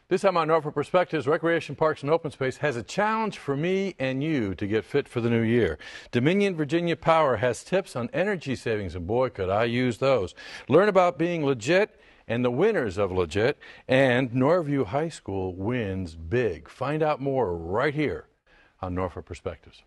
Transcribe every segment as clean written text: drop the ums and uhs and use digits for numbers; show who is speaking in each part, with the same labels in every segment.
Speaker 1: This time on Norfolk Perspectives, Recreation Parks and Open Space has a challenge for me and you to get fit for the new year. Dominion Virginia Power has tips on energy savings, and boy, could I use those. Learn about being legit and the winners of legit, and Norview High School wins big. Find out more right here on Norfolk Perspectives.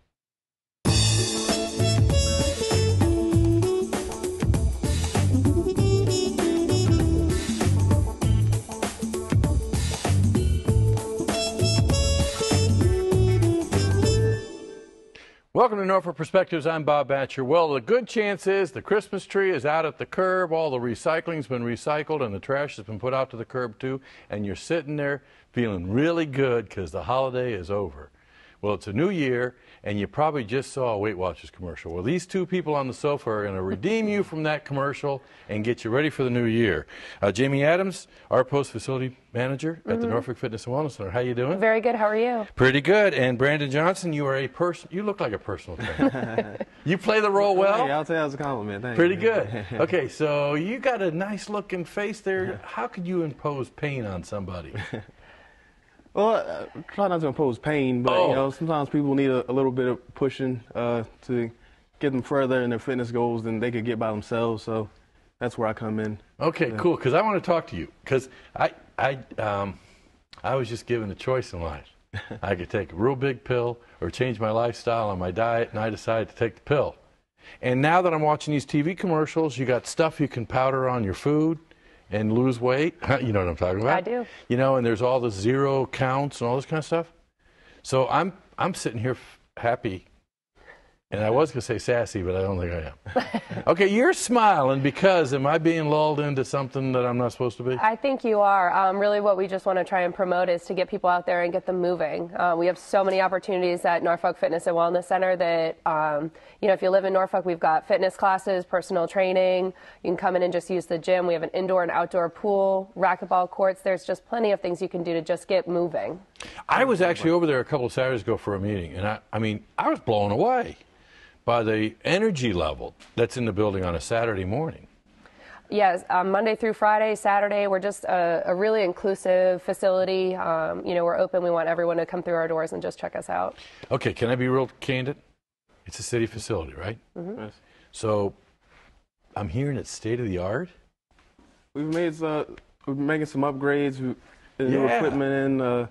Speaker 1: Welcome to Norfolk Perspectives. I'm Bob Batcher. Well, the good chance is the Christmas tree is out at the curb, all the recycling's been recycled, and the trash has been put out to the curb too, and you're sitting there feeling really good because the holiday is over. Well, it's a new year, and you probably just saw a Weight Watchers commercial. Well, these two people on the sofa are going to redeem you from that commercial and get you ready for the new year. Jamie Adams, our post facility manager at the Norfolk Fitness and Wellness Center. How you doing?
Speaker 2: Very good. How are you?
Speaker 1: Pretty good. And Brandon Johnson, you are a person. You look like a personal trainer. You play the role well.
Speaker 3: Hey, I'll tell you as a compliment. Thank
Speaker 1: Pretty
Speaker 3: you.
Speaker 1: good. Okay, so you got a nice looking face there. How could you impose pain on somebody?
Speaker 3: Well, try not to impose pain, but you know, sometimes people need a little bit of pushing to get them further in their fitness goals than they could get by themselves. So that's where I come in.
Speaker 1: Okay, cool. Because I want to talk to you. Because I was just given a choice in life. I could take a real big pill or change my lifestyle on my diet, and I decided to take the pill. And now that I'm watching these TV commercials, you got stuff you can powder on your food and lose weight. You know what I'm talking about?
Speaker 2: I do.
Speaker 1: You know, and there's all the zero counts and all this kind of stuff. So I'm sitting here happy, and I was going to say sassy, but I don't think I am. Okay, you're smiling because am I being lulled into something that I'm not supposed to be?
Speaker 2: I think you are. Really what we just want to try and promote is to get people out there and get them moving. We have so many opportunities at Norfolk Fitness and Wellness Center that, you know, if you live in Norfolk, we've got fitness classes, personal training. You can come in and just use the gym. We have an indoor and outdoor pool, racquetball courts. There's just plenty of things you can do to just get moving.
Speaker 1: I was actually over there a couple of Saturdays ago for a meeting, and I mean, I was blown away by the energy level that's in the building on a Saturday morning.
Speaker 2: Yes, Monday through Friday, Saturday, we're just a really inclusive facility. You know, we're open. We want everyone to come through our doors and just check us out.
Speaker 1: Okay, can I be real candid? It's a city facility, right?
Speaker 3: Yes.
Speaker 1: So I'm hearing it's state of the art.
Speaker 3: We've making some upgrades, new equipment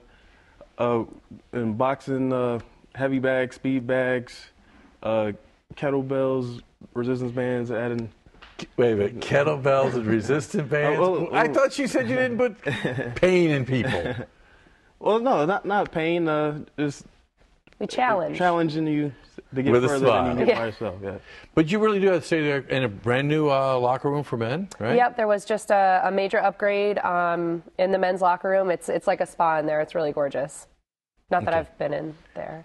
Speaker 3: in boxing, heavy bags, speed bags, kettlebells, resistance bands, adding.
Speaker 1: Wait a minute, kettlebells and resistant bands? I thought you said you didn't put pain in people.
Speaker 3: Well, no, not pain. Just
Speaker 2: We challenge.
Speaker 3: challenging you to get
Speaker 1: With a
Speaker 3: further
Speaker 1: smile.
Speaker 3: than you get by yourself. Yeah.
Speaker 1: But you really do have to stay there in a brand new locker room for men, right?
Speaker 2: Yep, there was just a major upgrade in the men's locker room. It's like a spa in there. It's really gorgeous. Not that I've been in there.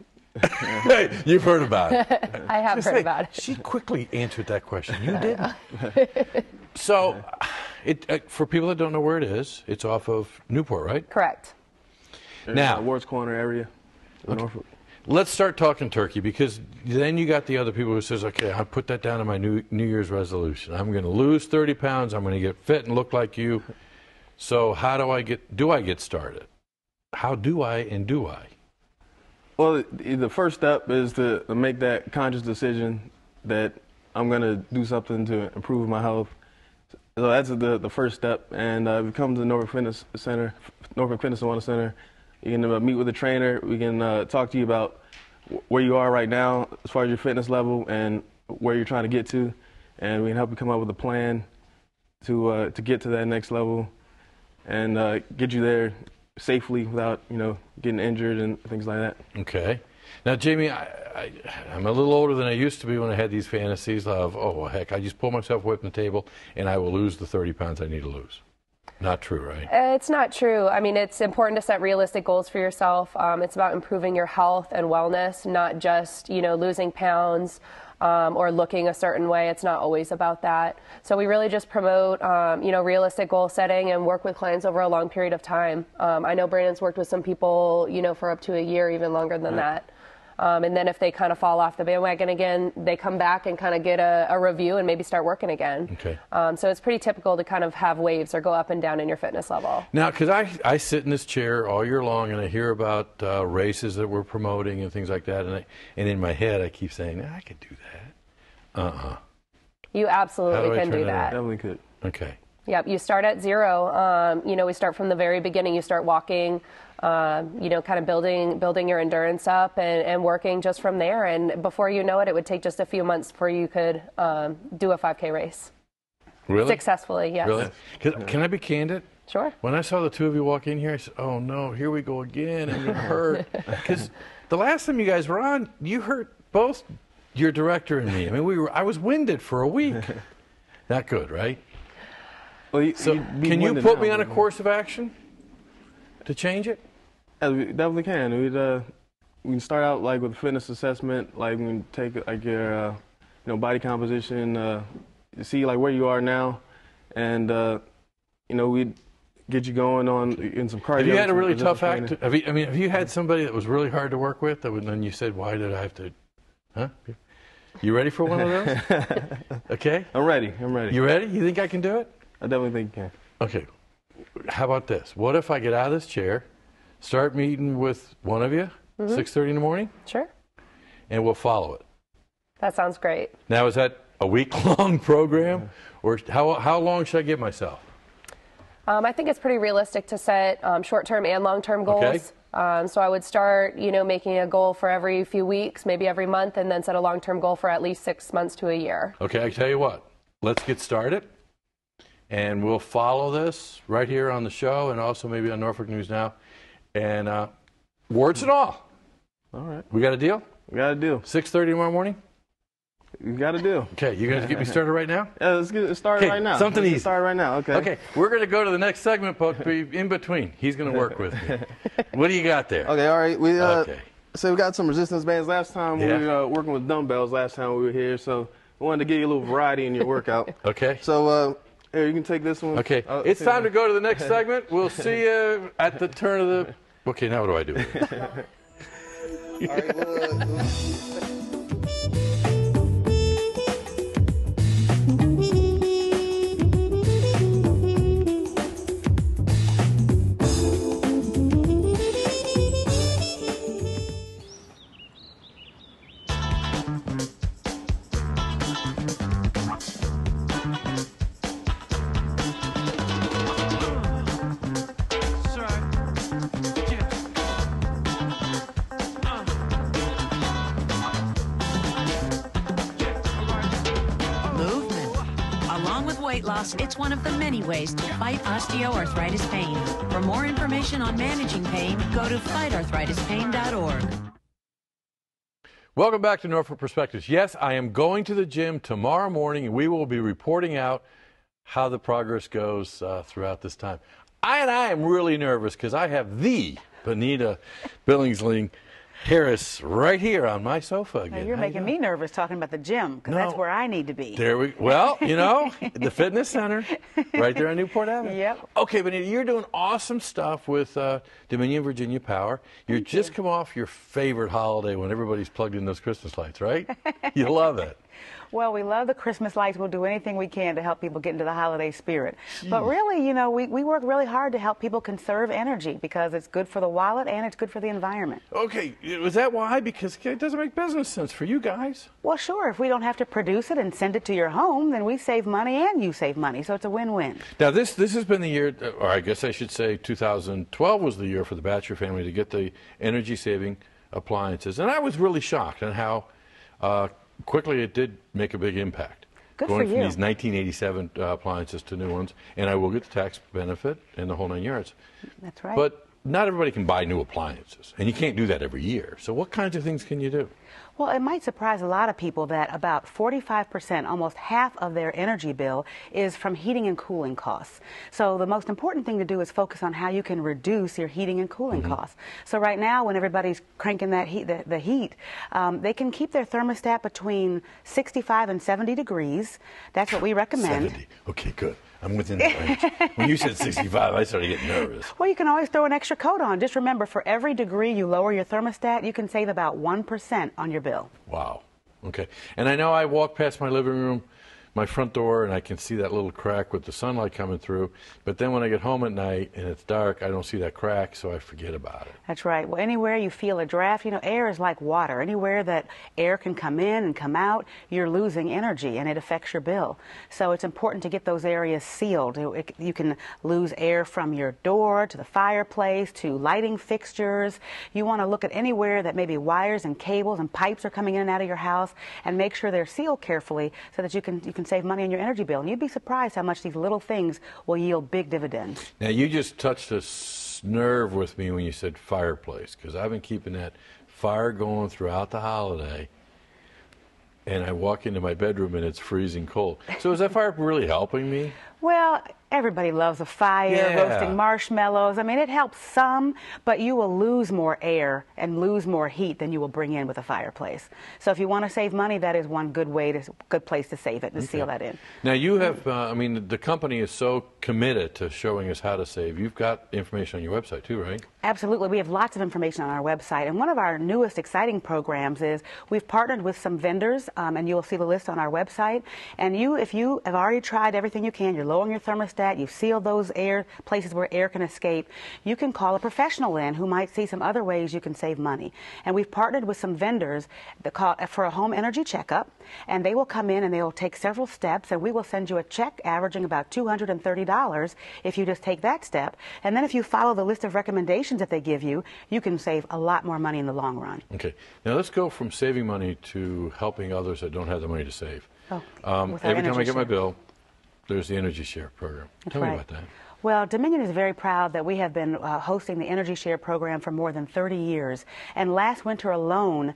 Speaker 1: Hey, you've heard about it.
Speaker 2: I have heard about it.
Speaker 1: She quickly answered that question. You didn't. So, for people that don't know where it is, it's off of Newport, right?
Speaker 2: Correct.
Speaker 1: Now,
Speaker 3: Ward's Corner area. Norfolk.
Speaker 1: Let's start talking turkey, because then you got the other people who says, okay, I'll put that down in my New Year's resolution. I'm going to lose 30 pounds. I'm going to get fit and look like you. So how do I get started? How do I and do I?
Speaker 3: Well, the first step is to make that conscious decision that I'm going to do something to improve my health. So that's the first step. And if you come to the Norfolk Fitness Center, Norfolk Fitness and Wellness Center, you can meet with a trainer. We can talk to you about where you are right now as far as your fitness level and where you're trying to get to. And we can help you come up with a plan to get to that next level and get you there safely without, you know, getting injured and things like that.
Speaker 1: Okay. Now, Jamie, I'm a little older than I used to be when I had these fantasies of, oh, heck, I just pull myself away from the table and I will lose the 30 pounds I need to lose. Not true, right?
Speaker 2: It's not true. I mean, it's important to set realistic goals for yourself. It's about improving your health and wellness, not just, you know, losing pounds or looking a certain way. It's not always about that. So we really just promote, you know, realistic goal setting and work with clients over a long period of time. I know Brandon's worked with some people, you know, for up to a year, even longer than that. And then if they kind of fall off the bandwagon again, they come back and kind of get a review and maybe start working again.
Speaker 1: Okay.
Speaker 2: So it's pretty typical to kind of have waves or go up and down in your fitness level.
Speaker 1: Now, because I sit in this chair all year long and I hear about races that we're promoting and things like that, and in my head I keep saying, I could do that.
Speaker 2: You absolutely can do that.
Speaker 3: Definitely could.
Speaker 1: Okay.
Speaker 2: Yep, you start at zero. We start from the very beginning. You start walking, kind of building your endurance up and working just from there. And before you know it, it would take just a few months before you could do a 5K race.
Speaker 1: Really?
Speaker 2: Successfully, yes.
Speaker 1: Really? Can I be candid?
Speaker 2: Sure.
Speaker 1: When I saw the two of you walk in here, I said, oh no, here we go again, and it hurt. Because the last time you guys were on, you hurt both your director and me. I mean, I was winded for a week. Not good, right?
Speaker 3: Well,
Speaker 1: So can you put me on a course of action to change it?
Speaker 3: Yeah, we definitely can. We can start out like with fitness assessment, like we can take like your body composition, see like where you are now, and we'd get you going on in some cardio.
Speaker 1: Have you had a really
Speaker 3: resistance
Speaker 1: tough act?
Speaker 3: training.
Speaker 1: Have you had somebody that was really hard to work with, and then you said, why did I have to? Huh? You ready for one of those? Okay.
Speaker 3: I'm ready.
Speaker 1: You ready? You think I can do it?
Speaker 3: I definitely think you can.
Speaker 1: Okay. How about this? What if I get out of this chair, start meeting with one of you, 6:30 in the morning,
Speaker 2: Sure.
Speaker 1: and we'll follow it.
Speaker 2: That sounds great.
Speaker 1: Now, is that a week-long program, or how long should I give myself?
Speaker 2: I think it's pretty realistic to set short-term and long-term goals.
Speaker 1: Okay.
Speaker 2: So I would start, making a goal for every few weeks, maybe every month, and then set a long-term goal for at least 6 months to a year.
Speaker 1: Okay, I tell you what. Let's get started, and we'll follow this right here on the show, and also maybe on Norfolk News Now, and warts and all.
Speaker 3: All right.
Speaker 1: We got a deal?
Speaker 3: We got a deal.
Speaker 1: 6:30 tomorrow morning.
Speaker 3: We got a deal.
Speaker 1: Okay, you guys get me started right now?
Speaker 3: Yeah, let's get it started right now.
Speaker 1: Something
Speaker 3: Let's
Speaker 1: easy.
Speaker 3: get started right now. Okay.
Speaker 1: Okay, we're going to go to the next segment, but in between, he's going to work with me. What do you got there?
Speaker 3: Okay. All right.
Speaker 1: Okay.
Speaker 3: So we got some resistance bands. Last time we were working with dumbbells. Last time we were here, so we wanted to give you a little variety in your workout.
Speaker 1: Okay.
Speaker 3: So here, you can take this one.
Speaker 1: Okay. It's time to go to the next segment. We'll see you at the turn of the. Okay. Now what do I do?
Speaker 3: All right, well,
Speaker 4: weight loss, it's one of the many ways to fight osteoarthritis pain. For more information on managing pain, go to fightarthritispain.org.
Speaker 1: Welcome back to Norfolk Perspectives. Yes, I am going to the gym tomorrow morning, and we will be reporting out how the progress goes throughout this time. I am really nervous because I have the Benita Billingsley Harris right here on my sofa again.
Speaker 5: Now you're making me nervous talking about the gym because that's where I need to be.
Speaker 1: Well, the fitness center right there on Newport Avenue.
Speaker 5: Yep.
Speaker 1: Okay, Benita, you're doing awesome stuff with Dominion Virginia Power. You're just come off your favorite holiday when everybody's plugged in those Christmas lights, right? You love it.
Speaker 5: Well, we love the Christmas lights. We'll do anything we can to help people get into the holiday spirit. Jeez. But really, we work really hard to help people conserve energy because it's good for the wallet and it's good for the environment.
Speaker 1: Okay, is that why? Because it doesn't make business sense for you guys.
Speaker 5: Well, sure. If we don't have to produce it and send it to your home, then we save money and you save money. So it's a win-win.
Speaker 1: Now, this has been the year, or I guess I should say 2012 was the year for the Batcher family to get the energy-saving appliances. And I was really shocked at how quickly it did make a big impact.
Speaker 5: Good
Speaker 1: going
Speaker 5: for
Speaker 1: from
Speaker 5: you.
Speaker 1: these 1987 appliances to new ones, and I will get the tax benefit and the whole 9 yards.
Speaker 5: That's right.
Speaker 1: But not everybody can buy new appliances, and you can't do that every year. So what kinds of things can you do?
Speaker 5: Well, it might surprise a lot of people that about 45%, almost half of their energy bill, is from heating and cooling costs. So the most important thing to do is focus on how you can reduce your heating and cooling costs. So right now, when everybody's cranking that heat, the heat, they can keep their thermostat between 65 and 70 degrees. That's what we recommend.
Speaker 1: 70. Okay, good. I'm within the range. When you said 65, I started getting nervous.
Speaker 5: Well, you can always throw an extra coat on. Just remember, for every degree you lower your thermostat, you can save about 1% on your bill.
Speaker 1: Wow. Okay. And I know I walk past my living room, my front door, and I can see that little crack with the sunlight coming through. But then when I get home at night and it's dark, I don't see that crack, so I forget about it.
Speaker 5: That's right. Well, anywhere you feel a draft, air is like water. Anywhere that air can come in and come out, you're losing energy, and it affects your bill. So it's important to get those areas sealed. You can lose air from your door to the fireplace to lighting fixtures. You want to look at anywhere that maybe wires and cables and pipes are coming in and out of your house, and make sure they're sealed carefully so that you can save money on your energy bill. And you'd be surprised how much these little things will yield big dividends.
Speaker 1: Now, you just touched a nerve with me when you said fireplace, because I've been keeping that fire going throughout the holiday, and I walk into my bedroom and it's freezing cold. So is that fire really helping me?
Speaker 5: Well, everybody loves a fire, roasting marshmallows. I mean, it helps some, but you will lose more air and lose more heat than you will bring in with a fireplace. So if you want to save money, that is one good place to save it and seal that in.
Speaker 1: Now, you have, I mean, the company is so committed to showing us how to save. You've got information on your website too, right?
Speaker 5: Absolutely. We have lots of information on our website. And one of our newest exciting programs is we've partnered with some vendors, and you will see the list on our website. And if you have already tried everything you can, you're lowering your thermostat, you've sealed those places where air can escape, you can call a professional in who might see some other ways you can save money. And we've partnered with some vendors for a home energy checkup, and they will come in and they will take several steps, and we will send you a check averaging about $230 if you just take that step. And then if you follow the list of recommendations that they give you, you can save a lot more money in the long run.
Speaker 1: Okay. Now let's go from saving money to helping others that don't have the money to save.
Speaker 5: Every
Speaker 1: time I get my bill, there's the Energy Share program. Tell me about that.
Speaker 5: Well, Dominion is very proud that we have been hosting the Energy Share program for more than 30 years. And last winter alone,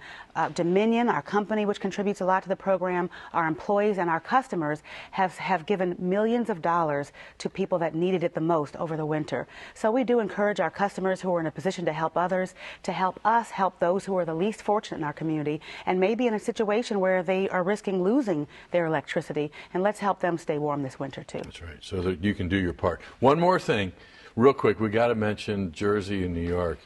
Speaker 5: Dominion, our company, which contributes a lot to the program, our employees and our customers have given millions of dollars to people that needed it the most over the winter. So we do encourage our customers who are in a position to help others to help us help those who are the least fortunate in our community and maybe in a situation where they are risking losing their electricity. And let's help them stay warm this winter, too.
Speaker 1: That's right, so that you can do your part. One more thing, real quick, we got to mention Jersey and New York.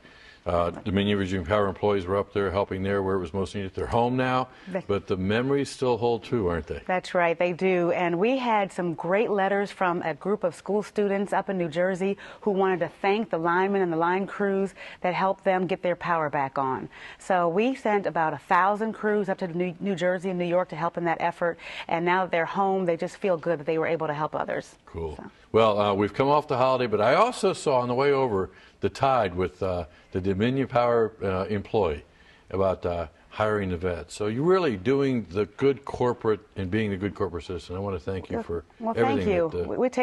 Speaker 1: Dominion Virginia Power employees were up there helping there where it was most needed. They're home now, but the memories still hold true, aren't they?
Speaker 5: That's right, they do. And we had some great letters from a group of school students up in New Jersey who wanted to thank the linemen and the line crews that helped them get their power back on. So we sent about 1,000 crews up to New Jersey and New York to help in that effort. And now that they're home, they just feel good that they were able to help others.
Speaker 1: Cool. So. Well, we've come off the holiday, but I also saw on the way over the Tide with the Dominion Power employee about hiring the vets. So you're really doing the good corporate and being the good corporate citizen. I want to thank you for everything.
Speaker 5: Well, thank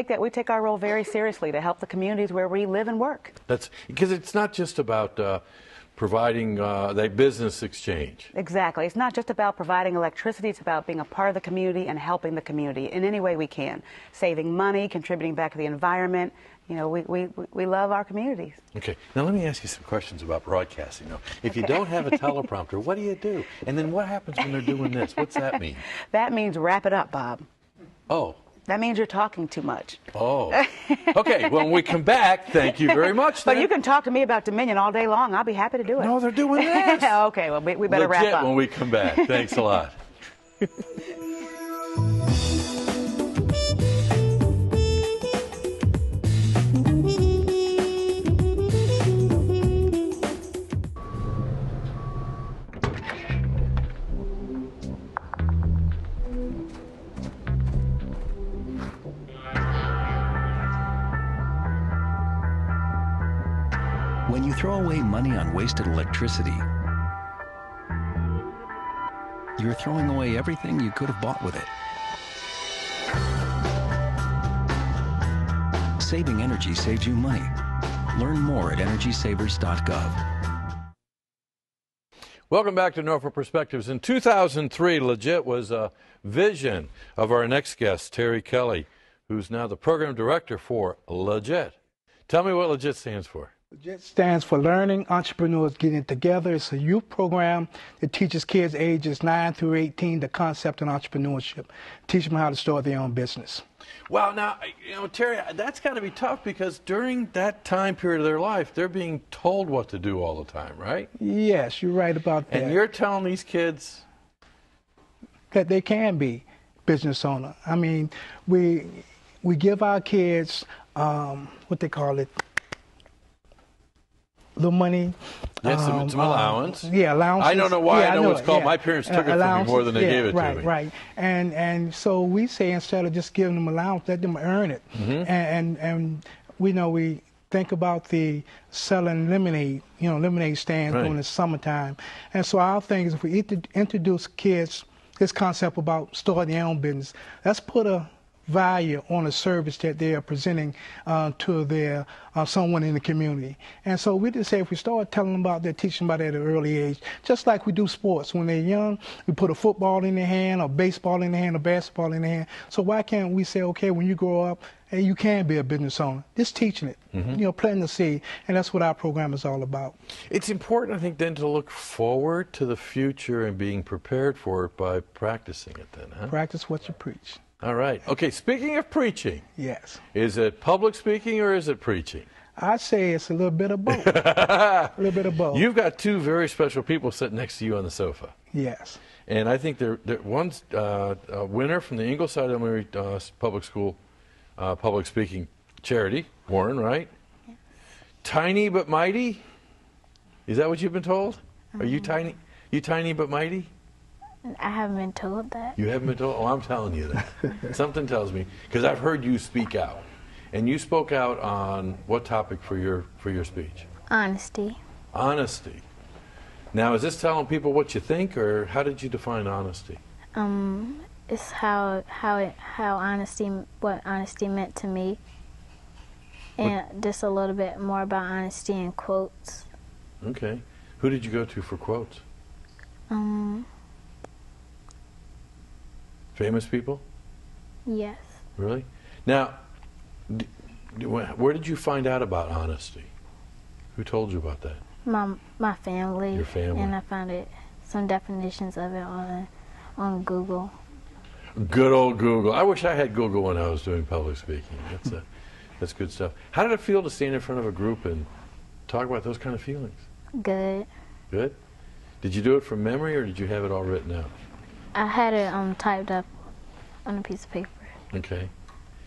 Speaker 5: you. We take our role very seriously to help the communities where we live and work.
Speaker 1: That's because it's not just about providing that business exchange.
Speaker 5: Exactly. It's not just about providing electricity. It's about being a part of the community and helping the community in any way we can. Saving money, contributing back to the environment. You know, we love our communities.
Speaker 1: Okay. Now let me ask you some questions about broadcasting. Now, if you don't have a teleprompter, what do you do? And then what happens when they're doing this? What's that mean?
Speaker 5: That means wrap it up, Bob.
Speaker 1: Oh.
Speaker 5: That means you're talking too much.
Speaker 1: Oh. Okay, well, when we come back, thank you very much.
Speaker 5: But you can talk to me about Dominion all day long. I'll be happy to do it.
Speaker 1: No, they're doing this.
Speaker 5: Okay, well, we better wrap up.
Speaker 1: When we come back. Thanks a lot.
Speaker 6: When you throw away money on wasted electricity, you're throwing away everything you could have bought with it. Saving energy saves you money. Learn more at EnergySavers.gov.
Speaker 1: Welcome back to Norfolk Perspectives. In 2003, Legit was a vision of our next guest, Terry Kelly, who's now the program director for Legit. Tell me what Legit stands for.
Speaker 7: JET stands for Learning Entrepreneurs Getting Together. It's a youth program that teaches kids ages 9 through 18 the concept of entrepreneurship, teach them how to start their own business.
Speaker 1: Well, now, Terry, that's got to be tough because during that time period of their life, they're being told what to do all the time, right?
Speaker 7: Yes, you're right about that.
Speaker 1: And you're telling these kids
Speaker 7: that they can be business owner. I mean, we give our kids what they call it, little money.
Speaker 1: Yes, some allowance.
Speaker 7: Yeah, allowances.
Speaker 1: I don't know why I know it's called.
Speaker 7: Yeah.
Speaker 1: My parents took it from me more than they gave it to me.
Speaker 7: Right. And so we say instead of just giving them allowance, let them earn it. And we think about the selling lemonade, lemonade stands during the summertime. And so our thing is if we introduce kids this concept about starting their own business, let's put a value on a service that they are presenting to their someone in the community. And so we just say if we start telling them about that, teaching about that at an early age, just like we do sports. When they're young, we put a football in their hand, or baseball in their hand, or basketball in their hand. So why can't we say, okay, when you grow up, hey, you can be a business owner. Just teaching it, planting the seed. And that's what our program is all about.
Speaker 1: It's important, I think, then to look forward to the future and being prepared for it by practicing it then, huh?
Speaker 7: Practice what you preach.
Speaker 1: All right. Okay, speaking of preaching.
Speaker 7: Yes.
Speaker 1: Is it public speaking or is it preaching?
Speaker 7: I'd say it's a little bit of both. A little bit of both.
Speaker 1: You've got two very special people sitting next to you on the sofa.
Speaker 7: Yes.
Speaker 1: And I think one's a winner from the Ingleside Elementary Public School public speaking charity, Warren, right? Yeah. Tiny but mighty? Is that what you've been told? Are you tiny? You tiny but mighty?
Speaker 8: I haven't been told that.
Speaker 1: You haven't been told? Oh, I'm telling you that. Something tells me, because I've heard you speak out. And you spoke out on what topic for your speech?
Speaker 8: Honesty.
Speaker 1: Honesty. Now, is this telling people what you think, or how did you define honesty?
Speaker 8: It's how honesty, what honesty meant to me, and just a little bit more about honesty in quotes.
Speaker 1: Okay. Who did you go to for quotes? Famous people?
Speaker 8: Yes.
Speaker 1: Really? Now, where did you find out about honesty? Who told you about that?
Speaker 8: My family.
Speaker 1: Your family.
Speaker 8: And I found some definitions of it on Google.
Speaker 1: Good old Google. I wish I had Google when I was doing public speaking. That's good stuff. How did it feel to stand in front of a group and talk about those kind of feelings?
Speaker 8: Good.
Speaker 1: Good? Did you do it from memory, or did you have it all written out?
Speaker 8: I had it typed up on a piece of paper.
Speaker 1: Okay.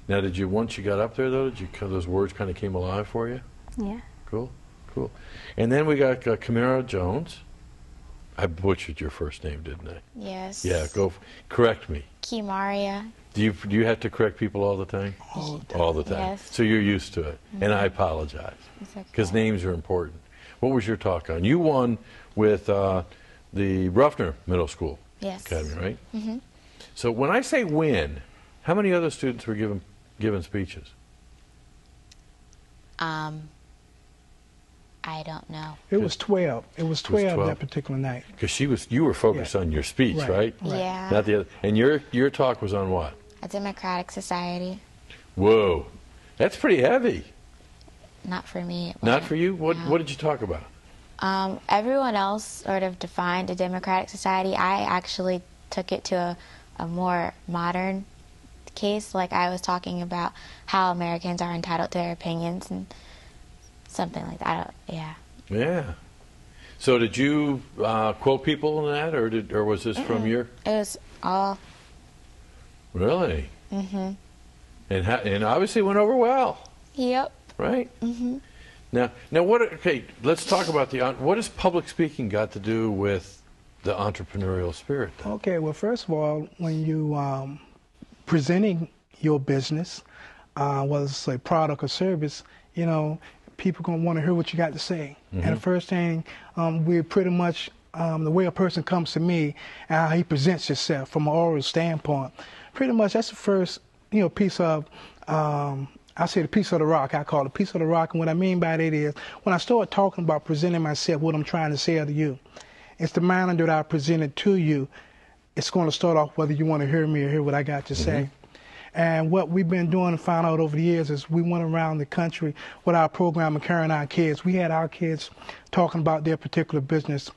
Speaker 1: Now, once you got up there, though, those words kind of came alive for you?
Speaker 8: Yeah.
Speaker 1: Cool. And then we got Kamara Jones. I butchered your first name, didn't I?
Speaker 9: Yes.
Speaker 1: Yeah, correct me.
Speaker 9: Kimaria.
Speaker 1: Do you have to correct people all the time? All the time.
Speaker 9: Yes.
Speaker 1: So you're used to it. And I apologize, because names are important. What was your talk on? You won with the Ruffner Middle School Academy, right? Mm-hmm. So when I say win, how many other students were given speeches?
Speaker 9: I don't know.
Speaker 7: It was 12. It was 12 that particular night.
Speaker 1: Because you were focused on your speech, right?
Speaker 9: Yeah.
Speaker 1: Not the other. And your talk was on what?
Speaker 9: A democratic society.
Speaker 1: Whoa, that's pretty heavy.
Speaker 9: Not for me.
Speaker 1: Not for you? What did you talk about?
Speaker 9: Everyone else sort of defined a democratic society. I actually took it to a more modern case. Like I was talking about how Americans are entitled to their opinions and something like that.
Speaker 1: Yeah. So did you quote people in that, or was this from your?
Speaker 9: It was all.
Speaker 1: Really? Mm-hmm. And obviously went over well.
Speaker 9: Yep.
Speaker 1: Right? Mm-hmm. Now what? Okay, let's talk about what has public speaking got to do with the entrepreneurial spirit, then?
Speaker 7: Okay, well, first of all, when you presenting your business, whether it's a product or service, people gonna want to hear what you got to say. Mm-hmm. And the first thing, we pretty much the way a person comes to me and how he presents himself from an oral standpoint. Pretty much that's the first, piece of. I say the piece of the rock. I call it a piece of the rock. And what I mean by that is when I start talking about presenting myself, what I'm trying to say to you, it's the manner that I present it to you. It's going to start off whether you want to hear me or hear what I got to say. And what we've been doing and found out over the years is we went around the country with our program and carrying our kids. We had our kids talking about their particular business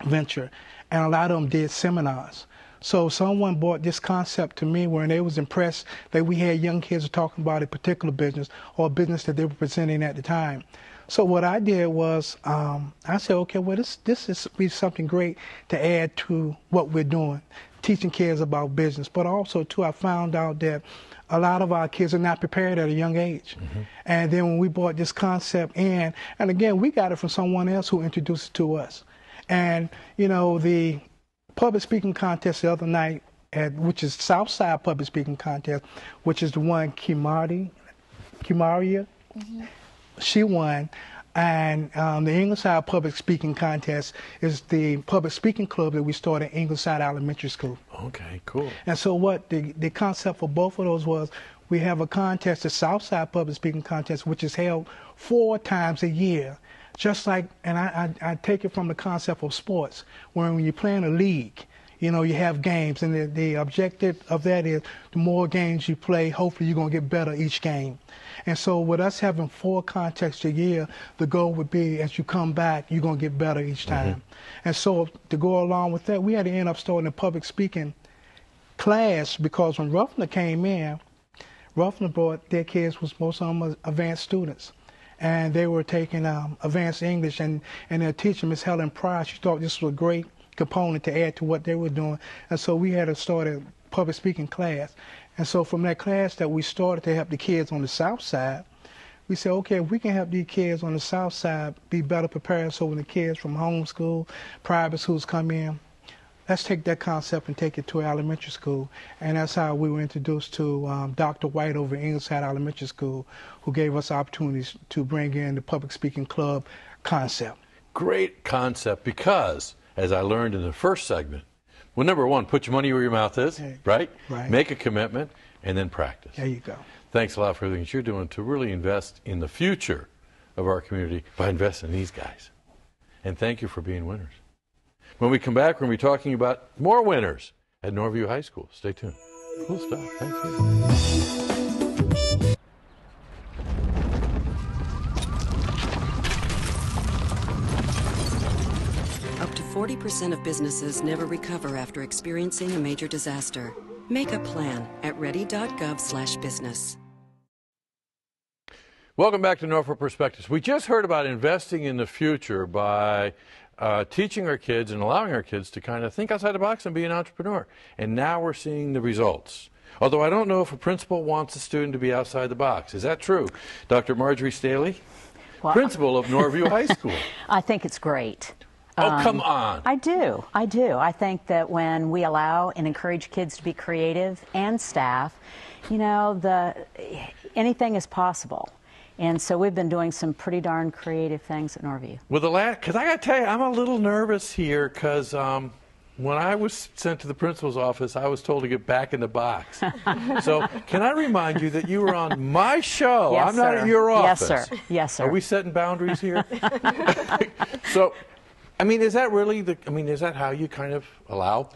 Speaker 7: venture, and a lot of them did seminars. So someone brought this concept to me where they was impressed that we had young kids talking about a particular business or a business that they were presenting at the time. So what I did was I said, okay, well, this is be something great to add to what we're doing, teaching kids about business. But also, too, I found out that a lot of our kids are not prepared at a young age. And then when we brought this concept in, and again, we got it from someone else who introduced it to us. And, you know, the public speaking contest the other night, which is Southside Public Speaking Contest, which is the one Kimaria, she won. And the Ingleside Public Speaking Contest is the public speaking club that we started at Ingleside Elementary School.
Speaker 1: Okay, cool.
Speaker 7: And so what the concept for both of those was, we have a contest, the Southside Public Speaking Contest, which is held 4 times a year. Just like, and I take it from the concept of sports, where when you play in a league, you know, you have games, and the objective of that is the more games you play, hopefully you're going to get better each game. And so with us having 4 contests a year, the goal would be as you come back, you're going to get better each time. And so to go along with that, we had to end up starting a public speaking class, because when Ruffner came in, Ruffner brought their kids, most of them advanced students. And they were taking advanced English, and their teacher, Miss Helen Pryor, she thought this was a great component to add to what they were doing. And so we had to start a public speaking class. And so from that class that we started to help the kids on the South Side, we said, okay, if we can help these kids on the South Side be better prepared, so when the kids from homeschool, private schools come in, let's take that concept and take it to elementary school. And that's how we were introduced to Dr. White over at Ingleside Elementary School, who gave us opportunities to bring in the public speaking club concept.
Speaker 1: Great concept, because, as I learned in the first segment, well, number one, put your money where your mouth is, right?
Speaker 7: Right.
Speaker 1: Make a commitment, and then practice.
Speaker 7: There you go.
Speaker 1: Thanks a lot for everything that you're doing to really invest in the future of our community by investing in these guys. And thank you for being winners. When we come back, we're going to be talking about more winners at Norview High School. Stay tuned. Cool stuff. Thank you.
Speaker 10: Up to 40% of businesses never recover after experiencing a major disaster. Make a plan at ready.gov/business.
Speaker 1: Welcome back to Norfolk Perspectives. We just heard about investing in the future by teaching our kids and allowing our kids to kind of think outside the box and be an entrepreneur. And now we're seeing the results. Although I don't know if a principal wants a student to be outside the box. Is that true? Dr. Marjorie Staley, principal of Norview High School.
Speaker 11: I think it's great.
Speaker 1: Oh, come on.
Speaker 11: I do. I think that when we allow and encourage kids to be creative, and staff, you know, anything is possible. And so we've been doing some pretty darn creative things at Norview.
Speaker 1: Well, because I got to tell you, I'm a little nervous here, because when I was sent to the principal's office, I was told to get back in the box. So can I remind you that you were on my show?
Speaker 11: Yes,
Speaker 1: I'm not at your office.
Speaker 11: Yes, sir. Yes, sir.
Speaker 1: Are we setting boundaries here? So, I mean, is that really is that how you kind of allow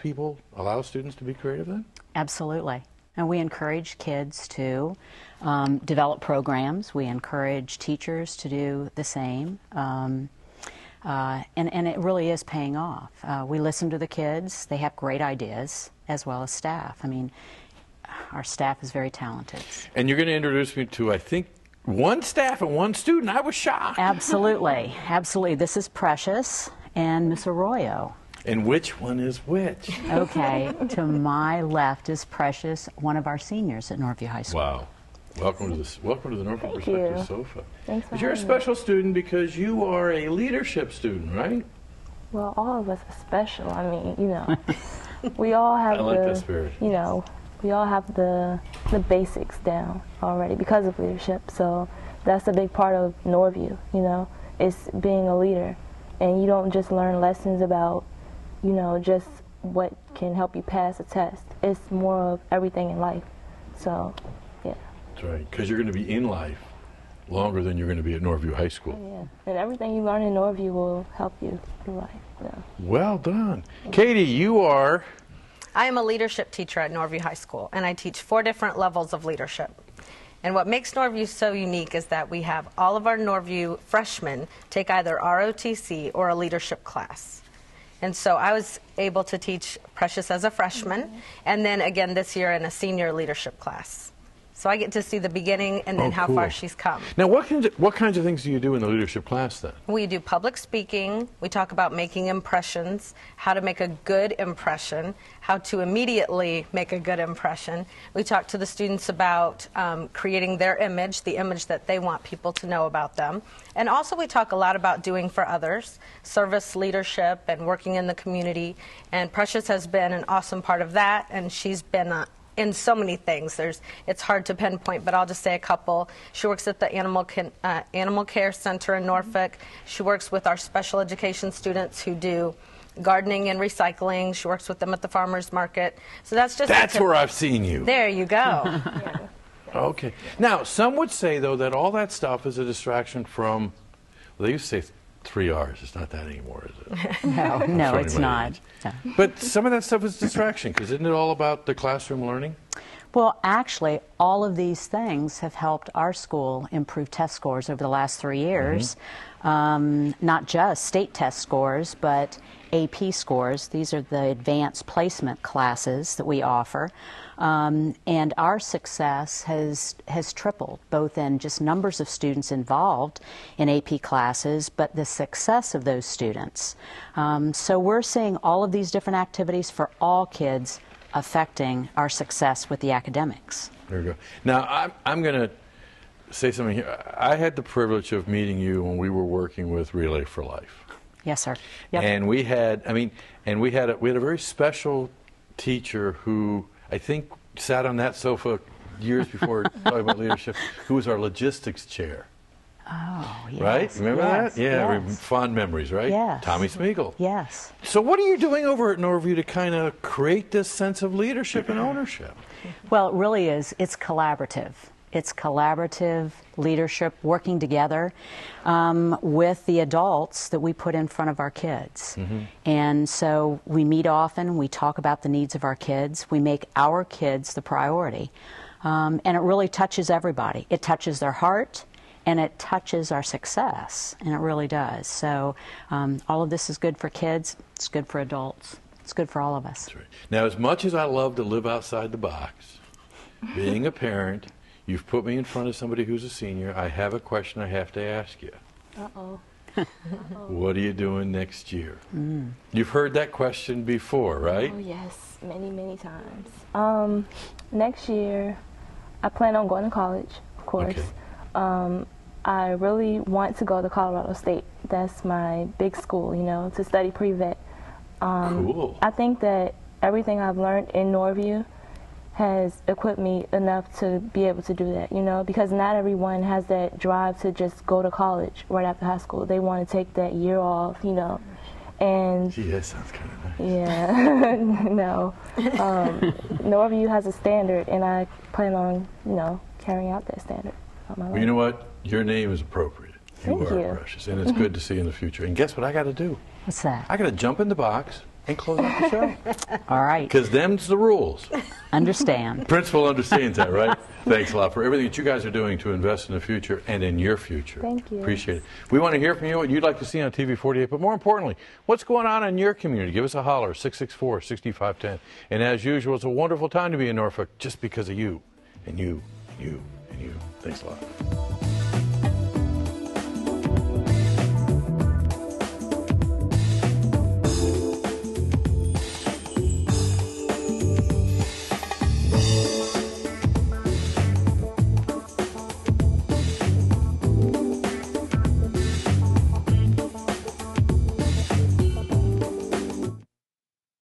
Speaker 1: students to be creative then?
Speaker 11: Absolutely. And we encourage kids to develop programs. We encourage teachers to do the same. And it really is paying off. We listen to the kids. They have great ideas, as well as staff. I mean, our staff is very talented.
Speaker 1: And you're going to introduce me to, I think, one staff and one student. I was shocked.
Speaker 11: Absolutely. Absolutely. This is Precious and Miss Arroyo.
Speaker 1: And which one is which?
Speaker 11: Okay, to my left is Precious, one of our seniors at Norview High School.
Speaker 1: Wow. Welcome to the Norfolk Perspectives sofa.
Speaker 12: Thanks for
Speaker 1: You're a special student because you are a leadership student, right?
Speaker 12: Well, all of us are special. I mean, you know, we all have
Speaker 1: that spirit.
Speaker 12: You know, we all have the basics down already because of leadership. So that's a big part of Norview, you know, is being a leader. And you don't just learn lessons about, you know, just what can help you pass a test. It's more of everything in life. So, yeah.
Speaker 1: That's right, because you're going to be in life longer than you're going to be at Norview High School.
Speaker 12: Yeah, and everything you learn in Norview will help you through life. Yeah.
Speaker 1: Well done. Katie, you are
Speaker 13: I am a leadership teacher at Norview High School, and I teach 4 different levels of leadership. And what makes Norview so unique is that we have all of our Norview freshmen take either ROTC or a leadership class. And so I was able to teach Precious as a freshman, and then again this year in a senior leadership class. So I get to see the beginning and then how far she's come.
Speaker 1: Now, what kinds of things do you do in the leadership class then?
Speaker 13: We do public speaking. We talk about making impressions, how to make a good impression, how to immediately make a good impression. We talk to the students about creating their image, the image that they want people to know about them. And also we talk a lot about doing for others, service leadership and working in the community. And Precious has been an awesome part of that, and she's been in so many things. It's hard to pinpoint, but I'll just say a couple. She works at the Animal Care Center in Norfolk. She works with our special education students who do gardening and recycling. She works with them at the farmers market. So that's just
Speaker 1: where I've seen you.
Speaker 13: There you go. Yeah.
Speaker 1: Okay. Now, some would say, though, that all that stuff is a distraction from, well, they used to say 3 R's. It's not that anymore, is it?
Speaker 11: No, it's not. No.
Speaker 1: But some of that stuff is distraction, because isn't it all about the classroom learning?
Speaker 11: Well, actually, all of these things have helped our school improve test scores over the last 3 years. Not just state test scores, but AP scores. These are the advanced placement classes that we offer. And our success has tripled, both in just numbers of students involved in AP classes, but the success of those students. So we're seeing all of these different activities for all kids affecting our success with the academics.
Speaker 1: There we go. Now, I'm going to say something here. I had the privilege of meeting you when we were working with Relay for Life.
Speaker 11: Yes, sir. Yep.
Speaker 1: And we had, we had a very special teacher who I think sat on that sofa years before talking about leadership, who was our logistics chair.
Speaker 11: Oh, yes.
Speaker 1: Right? Remember that? Yeah,
Speaker 11: yes.
Speaker 1: Fond memories, right?
Speaker 11: Yes.
Speaker 1: Tommy Smeagol.
Speaker 11: Yes.
Speaker 1: So what are you doing over at Norview to kind of create this sense of leadership and ownership?
Speaker 11: Well, it really is. It's collaborative. It's collaborative leadership, working together with the adults that we put in front of our kids. And so we meet often, we talk about the needs of our kids, we make our kids the priority. And it really touches everybody. It touches their heart, and it touches our success, and it really does. So all of this is good for kids, it's good for adults, it's good for all of us.
Speaker 1: That's right. Now, as much as I love to live outside the box, being a parent, you've put me in front of somebody who's a senior. I have a question I have to ask you.
Speaker 12: Uh-oh.
Speaker 1: What are you doing next year? You've heard that question before, right?
Speaker 12: Oh, yes, many, many times. Next year, I plan on going to college, of course.
Speaker 1: Okay.
Speaker 12: I really want to go to Colorado State. That's my big school, you know, to study pre-vet.
Speaker 1: Cool.
Speaker 12: I think that everything I've learned in Norview has equipped me enough to be able to do that, you know, because not everyone has that drive to just go to college right after high school. They want to take that year off, you know, and...
Speaker 1: Gee, that sounds kind of nice.
Speaker 12: Yeah, no. Norview has a standard, and I plan on, you know, carrying out that standard.
Speaker 1: Well, you know what? Your name is appropriate.
Speaker 12: Thank you.
Speaker 1: Precious, and it's good to see you in the future. And guess what I got to do?
Speaker 11: What's that?
Speaker 1: I got to jump in the box and close out the show.
Speaker 11: All right.
Speaker 1: Because them's the rules.
Speaker 11: Understand.
Speaker 1: Principal understands that, right? Thanks a lot for everything that you guys are doing to invest in the future and in your future.
Speaker 12: Thank you.
Speaker 1: Appreciate it. We want to hear from you, what you'd like to see on TV 48, but more importantly, what's going on in your community? Give us a holler, 664-6510. And as usual, it's a wonderful time to be in Norfolk just because of you, and you, and you, and you. Thanks a lot.